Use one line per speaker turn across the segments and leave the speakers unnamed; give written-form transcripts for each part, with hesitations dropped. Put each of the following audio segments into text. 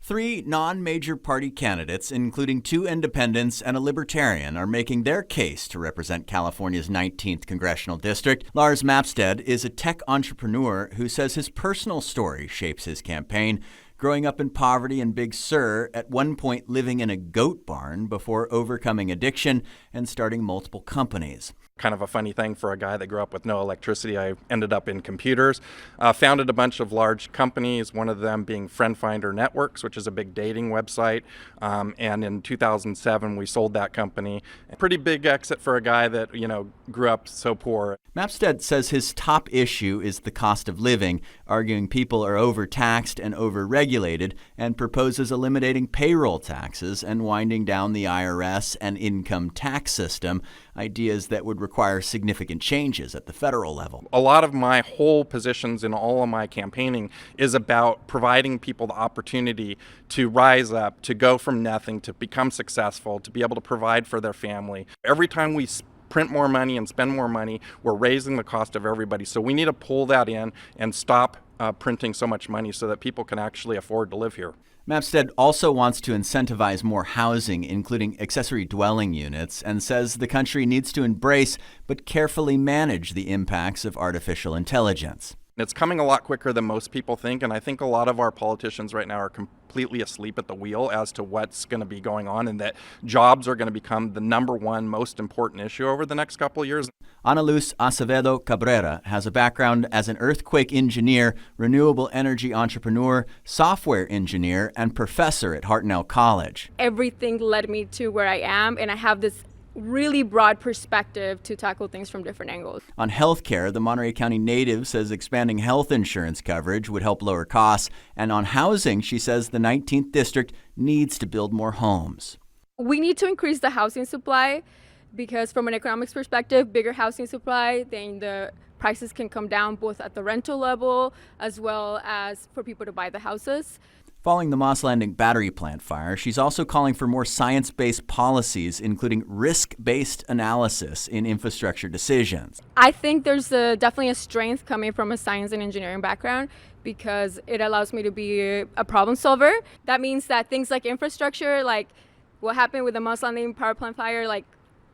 Three non-major party candidates, including two independents and a libertarian, are making their case to represent California's 19th Congressional District. Lars Mapstead is a tech entrepreneur who says his personal story shapes his campaign. Growing up in poverty in Big Sur, at one point living in a goat barn before overcoming addiction and starting multiple companies.
Kind of a funny thing for a guy that grew up with no electricity. I ended up in computers, founded a bunch of large companies, one of them being Friend Finder Networks, which is a big dating website. And in 2007, we sold that company. A pretty big exit for a guy that, grew up so poor.
Mapstead says his top issue is the cost of living, arguing people are overtaxed and overregulated, and proposes eliminating payroll taxes and winding down the IRS and income tax system, ideas that would require significant changes at the federal level.
A lot of my whole positions in all of my campaigning is about providing people the opportunity to rise up, to go from nothing, to become successful, to be able to provide for their family. Every time we print more money and spend more money, we're raising the cost of everybody. So we need to pull that in and stop printing so much money so that people can actually afford to live here.
Mapstead also wants to incentivize more housing, including accessory dwelling units, and says the country needs to embrace but carefully manage the impacts of artificial intelligence.
It's coming a lot quicker than most people think, and I think a lot of our politicians right now are completely asleep at the wheel as to what's going to be going on, and that jobs are going to become the number one most important issue over the next couple of years.
Ana Luz Acevedo Cabrera has a background as an earthquake engineer, renewable energy entrepreneur, software engineer, and professor at Hartnell College.
Everything led me to where I am, and I have this really broad perspective to tackle things from different angles.
On healthcare, the Monterey County native says expanding health insurance coverage would help lower costs. And on housing, she says the 19th district needs to build more homes.
We need to increase the housing supply because from an economics perspective, bigger housing supply, then the prices can come down both at the rental level as well as for people to buy the houses.
Following the Moss Landing battery plant fire, she's also calling for more science-based policies, including risk-based analysis in infrastructure decisions.
I think there's definitely a strength coming from a science and engineering background because it allows me to be a problem solver. That means that things like infrastructure, like what happened with the Moss Landing power plant fire,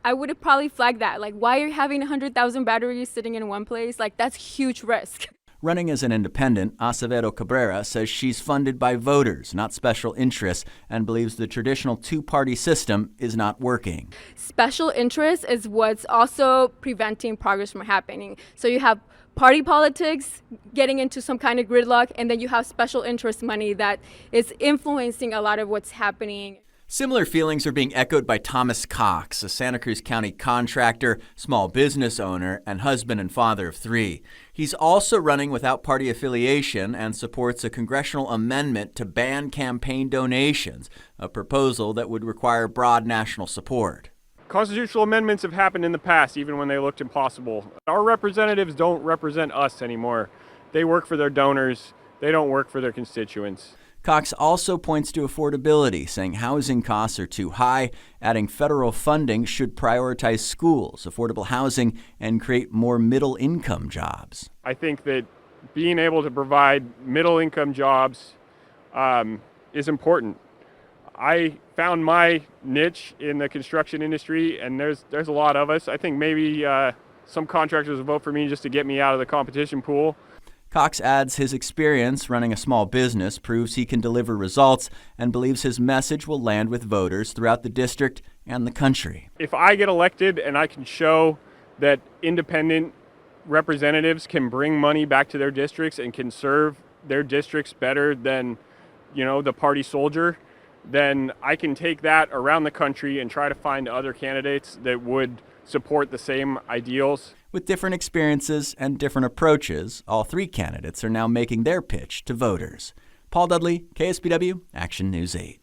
I would have probably flagged that. Why are you having 100,000 batteries sitting in one place? That's huge risk.
Running as an independent, Acevedo Cabrera says she's funded by voters, not special interests, and believes the traditional two-party system is not working.
Special interest is what's also preventing progress from happening. So you have party politics getting into some kind of gridlock, and then you have special interest money that is influencing a lot of what's happening.
Similar feelings are being echoed by Thomas Cox, a Santa Cruz County contractor, small business owner, and husband and father of three. He's also running without party affiliation and supports a congressional amendment to ban campaign donations, a proposal that would require broad national support.
Constitutional amendments have happened in the past, even when they looked impossible. Our representatives don't represent us anymore. They work for their donors. They don't work for their constituents.
Cox also points to affordability, saying housing costs are too high, adding federal funding should prioritize schools, affordable housing, and create more middle-income jobs.
I think that being able to provide middle-income jobs is important. I found my niche in the construction industry, and there's a lot of us. I think maybe some contractors will vote for me just to get me out of the competition pool.
Cox adds his experience running a small business proves he can deliver results and believes his message will land with voters throughout the district and the country.
If I get elected and I can show that independent representatives can bring money back to their districts and can serve their districts better than, the party soldier, then I can take that around the country and try to find other candidates that would support the same ideals.
With different experiences and different approaches, all three candidates are now making their pitch to voters. Paul Dudley, KSBW, Action News 8.